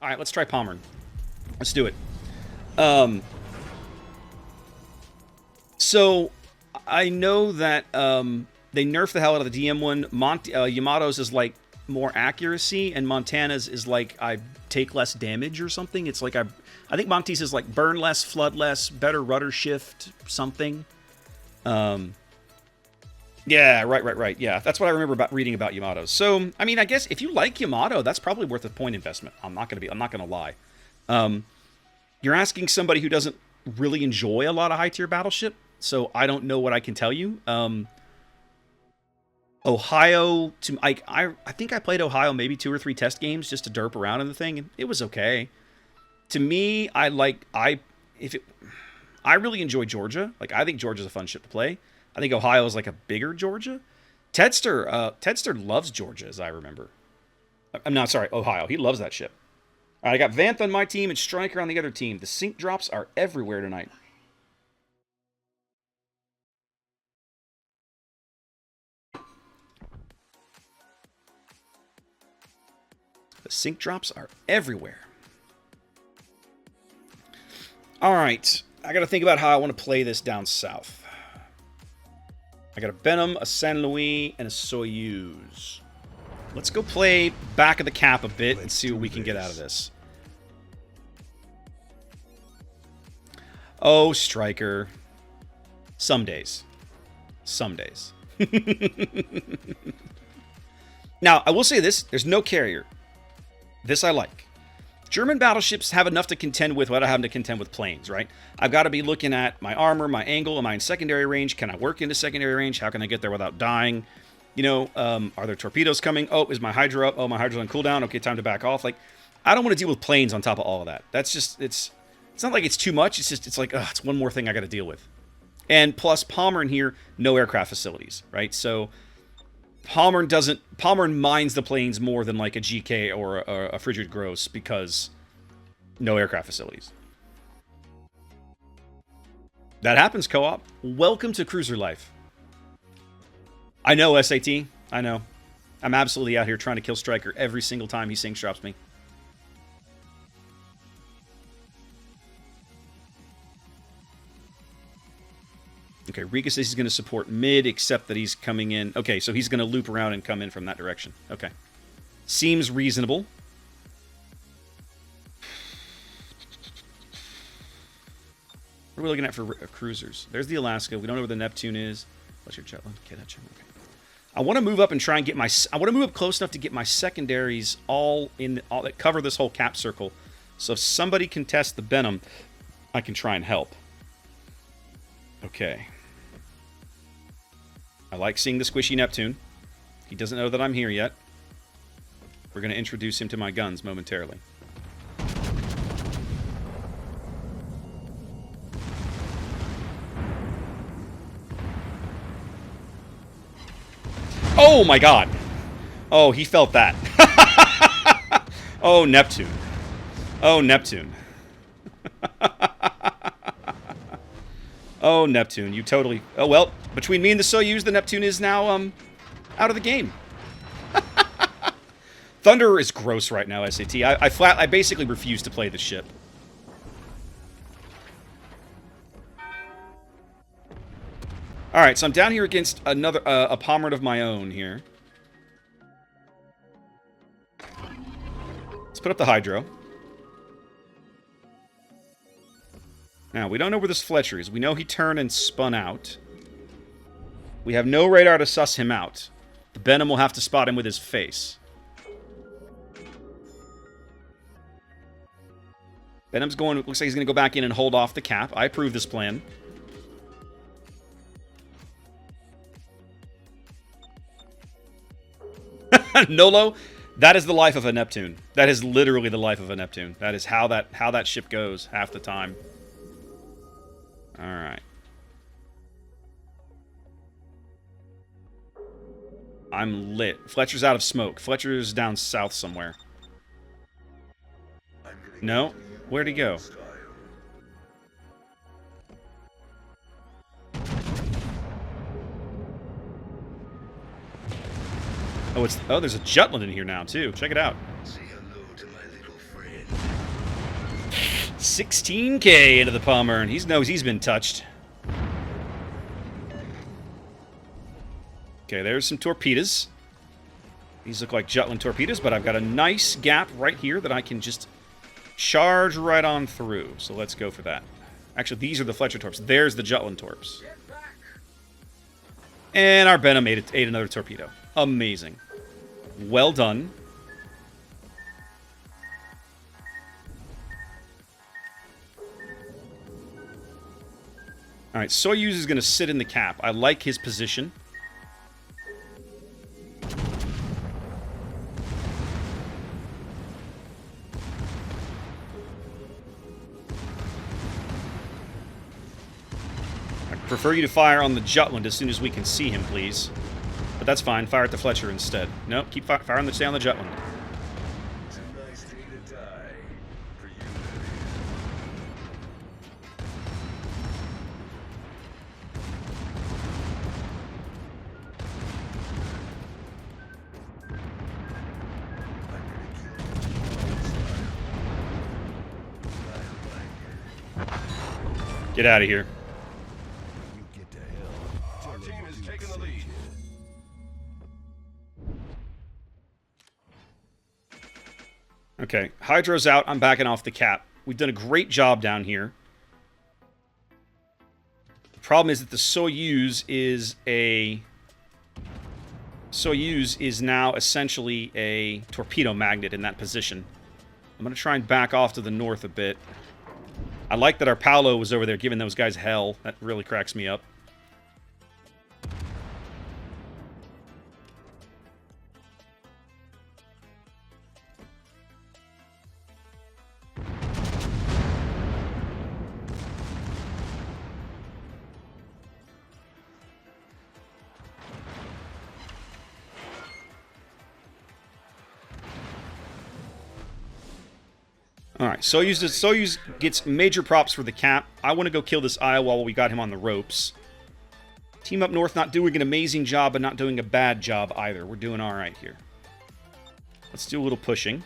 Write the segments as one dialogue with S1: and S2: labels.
S1: All right, let's try Pommern. Let's do it. So I know that they nerfed the hell out of the DM one. Yamato's is like more accuracy, and Montana's is like I take less damage or something. It's like I think Monty's is like burn less, flood less, better rudder shift, something. Yeah, right. Yeah, that's what I remember about reading about Yamato's. So, I mean, I guess if you like Yamato, that's probably worth a point investment. I'm not gonna lie. You're asking somebody who doesn't really enjoy a lot of high tier battleship, so I don't know what I can tell you. Ohio, I think I played Ohio maybe 2 or 3 test games just to derp around in the thing, and it was okay. To me, I really enjoy Georgia. Like, I think Georgia's a fun ship to play. I think Ohio is like a bigger Georgia. Tedster loves Georgia, as I remember. I'm not sorry, Ohio. He loves that ship. All right, I got Vanth on my team and Striker on the other team. The sync drops are everywhere tonight. The sync drops are everywhere. All right, I got to think about how I want to play this down south. I got a Benham, a San Luis, and a Soyuz. Let's go play back of the cap a bit and see what we can get out of this. Oh, Striker. Some days. Some days. Now, I will say this. There's no carrier. This I like. German battleships have enough to contend with without having to contend with planes, right? I've got to be looking at my armor, my angle. Am I in secondary range? Can I work into secondary range? How can I get there without dying? You know, are there torpedoes coming? Oh, is my Hydra up? Oh, my Hydra's on cooldown. Okay, time to back off. Like, I don't want to deal with planes on top of all of that. That's just, it's not like it's too much. It's just, it's like, it's one more thing I got to deal with. And plus, Pommern here, no aircraft facilities, right? So Pommern mines the planes more than like a GK or a Frigid Gross because no aircraft facilities. That happens, co-op. Welcome to cruiser life. I know, SAT. I know. I'm absolutely out here trying to kill Striker every single time he sync drops me. Okay, Rika says he's going to support mid, except that he's coming in. Okay, so he's going to loop around and come in from that direction. Okay. Seems reasonable. What are we looking at for cruisers? There's the Alaska. We don't know where the Neptune is. What's your Jetland? Okay, that's your... Okay. I want to move up and try and get my... I want to move up close enough to get my secondaries all that cover this whole cap circle. So if somebody can test the Benham, I can try and help. Okay. I like seeing the squishy Neptune. He doesn't know that I'm here yet. We're going to introduce him to my guns momentarily. Oh my god! Oh, he felt that. Oh, Neptune. Oh, Neptune. Oh, Neptune, you totally... Oh, well, between me and the Soyuz, the Neptune is now, out of the game. Thunder is gross right now, SAT. I basically refuse to play this ship. Alright, so I'm down here against another, a Pommern of my own here. Let's put up the Hydro. Now, we don't know where this Fletcher is. We know he turned and spun out. We have no radar to suss him out. The Benham will have to spot him with his face. Benham's going... Looks like he's going to go back in and hold off the cap. I approve this plan. Nolo, that is the life of a Neptune. That is literally the life of a Neptune. That is how that ship goes half the time. Alright. I'm lit. Fletcher's out of smoke. Fletcher's down south somewhere. No? Where'd he go? Oh, there's a Jutland in here now, too. Check it out.
S2: Say hello to my little friend.
S1: 16K into the Pommern. He knows he's been touched. Okay, there's some torpedoes. These look like Jutland torpedoes, but I've got a nice gap right here that I can just charge right on through. So let's go for that. Actually, these are the Fletcher torps. There's the Jutland torps. And our Benham ate another torpedo. Amazing. Well done. Alright, Soyuz is going to sit in the cap. I like his position. Prefer you to fire on the Jutland as soon as we can see him, please. But that's fine. Fire at the Fletcher instead. Nope, keep firing. Stay on the Jutland.
S2: It's a nice day to die. For you,
S1: Get out of here. Okay, Hydro's out. I'm backing off the cap. We've done a great job down here. The problem is that the Soyuz is now essentially a torpedo magnet in that position. I'm going to try and back off to the north a bit. I like that our Paolo was over there giving those guys hell. That really cracks me up. Alright, Soyuz gets major props for the cap. I want to go kill this Iowa while we got him on the ropes. Team up north not doing an amazing job, but not doing a bad job either. We're doing alright here. Let's do a little pushing.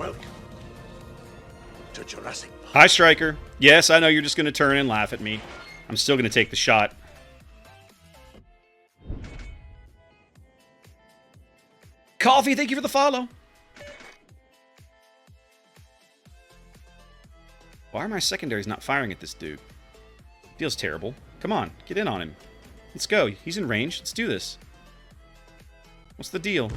S2: welcome to Jurassic Park.
S1: Hi, Striker. Yes, I know you're just going to turn and laugh at me. I'm still going to take the shot. Coffee, thank you for the follow. Why are my secondaries not firing at this dude? Feels terrible. Come on, get in on him. Let's go. He's in range. Let's do this. What's the deal?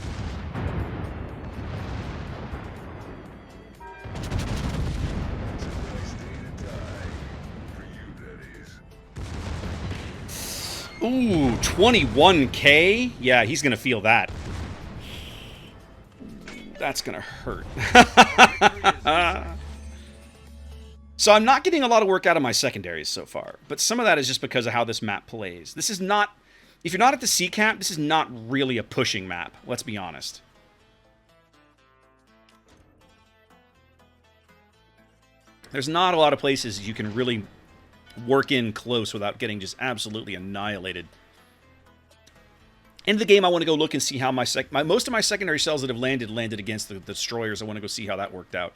S1: Ooh, 21K? Yeah, he's going to feel that. That's going to hurt. So I'm not getting a lot of work out of my secondaries so far, but some of that is just because of how this map plays. This is not... If you're not at the sea cap, this is not really a pushing map, let's be honest. There's not a lot of places you can really work in close without getting just absolutely annihilated. In the game, I want to go look and see how most of my secondary cells that have landed against the destroyers. I want to go see how that worked out.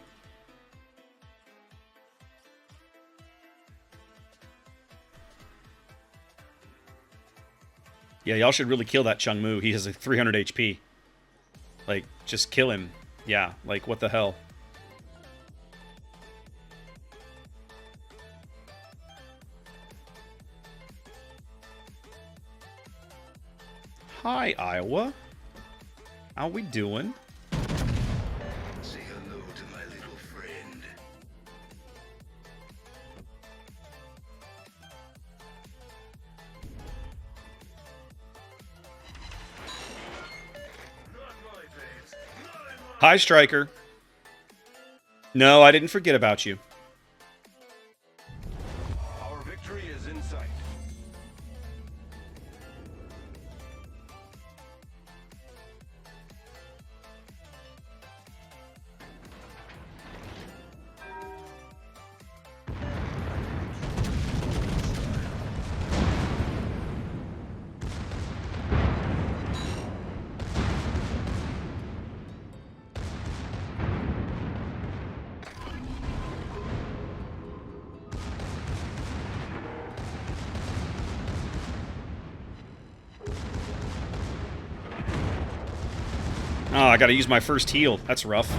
S1: Yeah, y'all should really kill that Chung Mu. He has like 300 HP. Like, just kill him. Yeah, like, what the hell? Hi, Iowa. How we doing?
S2: Say hello to my little friend.
S1: Hi, Striker. No, I didn't forget about you.
S2: Our victory is in sight.
S1: Oh, I gotta use my first heal. That's rough.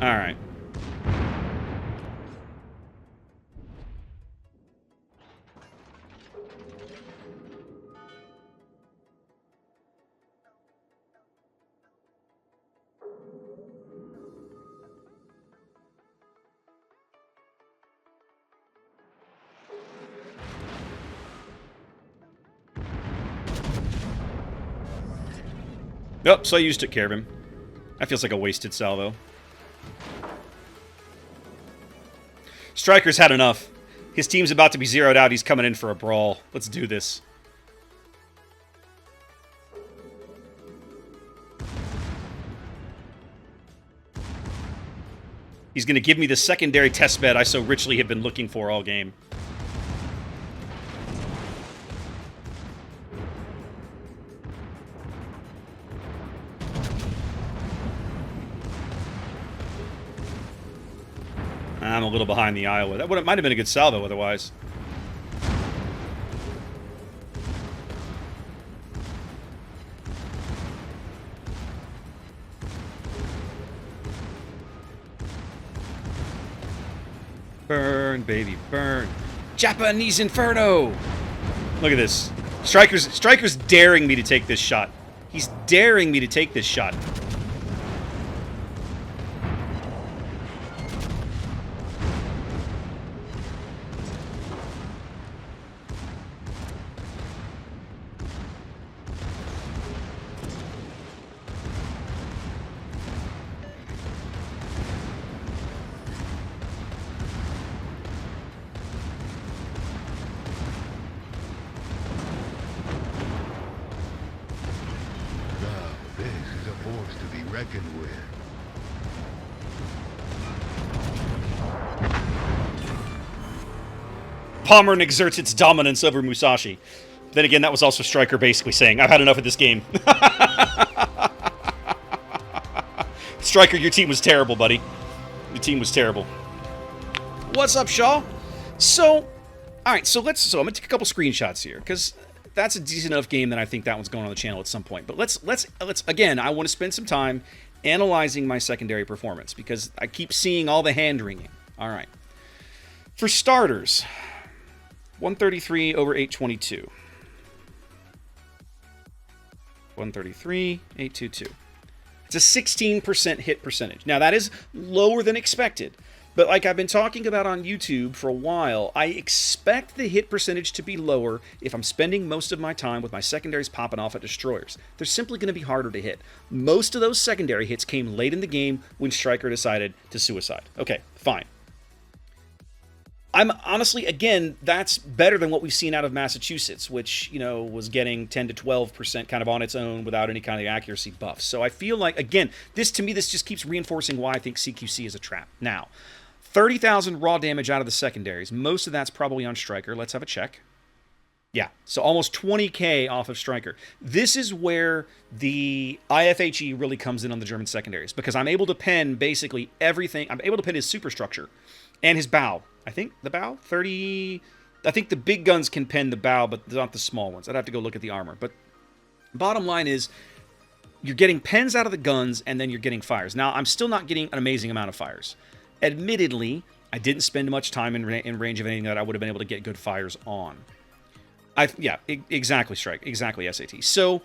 S1: Alright. Nope, so I used took care of him. That feels like a wasted salvo. Striker's had enough. His team's about to be zeroed out. He's coming in for a brawl. Let's do this. He's going to give me the secondary testbed I so richly have been looking for all game. I'm a little behind the Iowa. That might have been a good salvo otherwise. Burn, baby, burn. Japanese Inferno! Look at this. Striker's daring me to take this shot. He's daring me to take this shot.
S2: Reckoned with.
S1: Pommern exerts its dominance over Musashi. Then again, that was also Striker basically saying, I've had enough of this game. Striker, your team was terrible, buddy. Your team was terrible. What's up, Shaw? So, alright, so I'm gonna take a couple screenshots here, because that's a decent enough game that I think that one's going on the channel at some point. But let's again, I want to spend some time analyzing my secondary performance because I keep seeing all the hand wringing. All right. For starters, 133 over 822. 133, 822. It's a 16% hit percentage. Now, that is lower than expected. But like I've been talking about on YouTube for a while, I expect the hit percentage to be lower if I'm spending most of my time with my secondaries popping off at destroyers. They're simply going to be harder to hit. Most of those secondary hits came late in the game when Striker decided to suicide. Okay, fine. I'm honestly, again, that's better than what we've seen out of Massachusetts, which, you know, was getting 10 to 12% kind of on its own without any kind of accuracy buffs. So I feel like, again, this just keeps reinforcing why I think CQC is a trap. Now, 30,000 raw damage out of the secondaries. Most of that's probably on Striker. Let's have a check. Yeah, so almost 20k off of Striker. This is where the IFHE really comes in on the German secondaries, because I'm able to pen basically everything. I'm able to pen his superstructure and his bow. I think the bow, 30... I think the big guns can pen the bow, but not the small ones. I'd have to go look at the armor. But bottom line is, you're getting pens out of the guns, and then you're getting fires. Now, I'm still not getting an amazing amount of fires. Admittedly, I didn't spend much time in range of anything that I would have been able to get good fires on. Yeah, exactly, Strike. Exactly, SAT. So,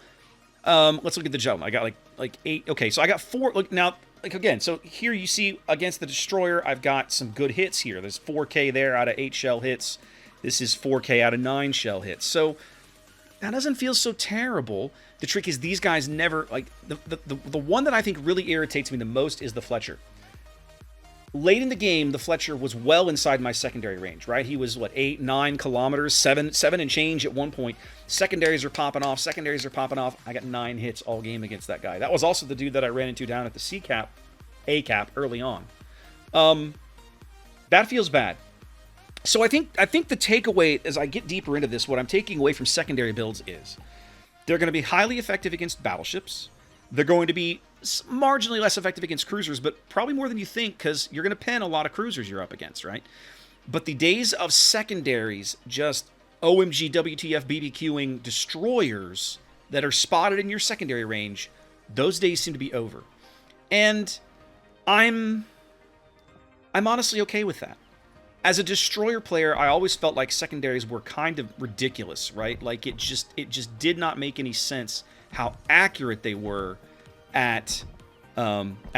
S1: let's look at the jump. I got like 8. Okay, so I got 4. Look, now, like again, so here you see against the Destroyer, I've got some good hits here. There's 4K there out of 8 shell hits. This is 4K out of 9 shell hits. So, that doesn't feel so terrible. The trick is these guys never, like, the one that I think really irritates me the most is the Fletcher. late in the game, the Fletcher was well inside my secondary range, right? He was, what, 8, 9 kilometers, 7 and change at one point. Secondaries are popping off. I got 9 hits all game against that guy. That was also the dude that I ran into down at the A cap early on. That feels bad. So I think the takeaway, as I get deeper into this, what I'm taking away from secondary builds is they're going to be highly effective against battleships. They're going to be marginally less effective against cruisers, but probably more than you think, because you're going to pen a lot of cruisers you're up against, right? But the days of secondaries just OMG WTF BBQing destroyers that are spotted in your secondary range, those days seem to be over. And I'm honestly okay with that. As a destroyer player, I always felt like secondaries were kind of ridiculous, right? Like it just did not make any sense how accurate they were at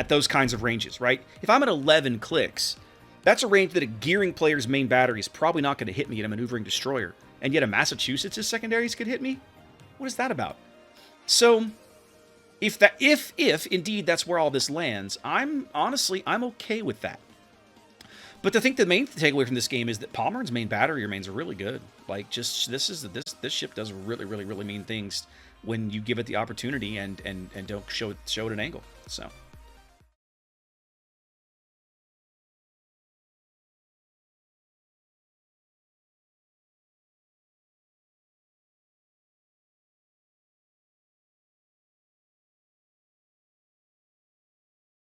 S1: those kinds of ranges, right? If I'm at 11 clicks, that's a range that a gearing player's main battery is probably not going to hit me at a maneuvering destroyer, and yet a Massachusetts' secondaries could hit me. What is that about? So, if indeed that's where all this lands, I'm okay with that. But I think the main takeaway from this game is that Pommern's main battery remains are really good. Like, just this ship does really mean things when you give it the opportunity and don't show it at an angle. So.